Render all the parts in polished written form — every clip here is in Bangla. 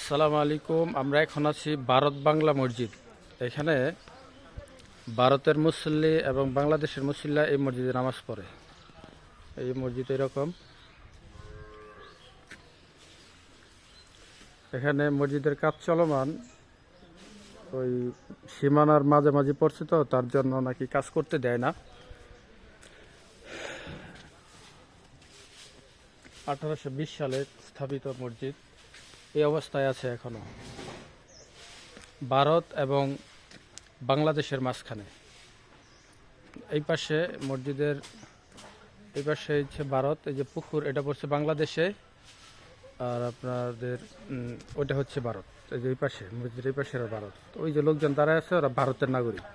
আসসালামু আলাইকুম। আমরা এখন আছি ভারত বাংলা মসজিদ। এখানে ভারতের মুসল্লি এবং বাংলাদেশের মুসল্লিরা এই মসজিদে নামাজ পড়ে। এই মসজিদ এরকম। এখানে মসজিদের কাজ চলমান। ওই সীমানার মাঝামাঝি পড়ছে, তো তার জন্য নাকি কাজ করতে দেয় না। 1820 সালে স্থাপিত মসজিদ এই অবস্থায় আছে এখনো, ভারত এবং বাংলাদেশের মাঝখানে। এই পাশে মসজিদের এই পাশে হচ্ছে ভারত, এই যে পুকুর এটা পড়ছে বাংলাদেশে, আর আপনাদের ওটা হচ্ছে ভারত। এই যে এই পাশে মসজিদের এই পাশে ভারত। ওই যে লোকজন দাঁড়ায় আছে, ওরা ভারতের নাগরিক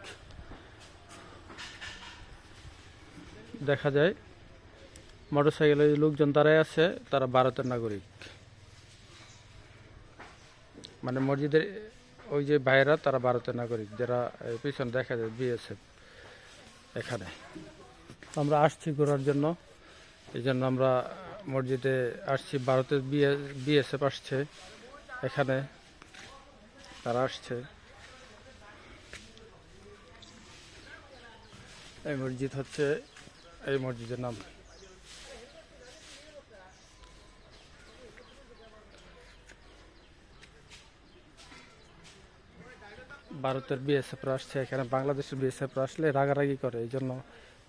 দেখা যায়। মোটরসাইকেলে লোকজন দাঁড়ায় আছে, তারা ভারতের নাগরিক। মানে মসজিদের ওই যে ভাইয়েরা তারা ভারতের নাগরিক, যারা পিছনে দেখা যায় বিএসএফ। এখানে আমরা আসছি ঘোরার জন্য, এই জন্য আমরা মসজিদে আসছি। ভারতের বিএসএফ আসছে এখানে, তারা আসছে। এই মসজিদ হচ্ছে, এই মসজিদের নাম ভারতের বিএসএফ আসছে এখানে। বাংলাদেশের বিএসএফ আসলে রাগারাগি করে, এই জন্য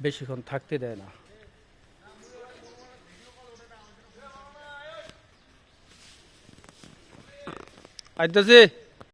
বেশিক্ষণ থাকতে দেয় না। আইতাছি।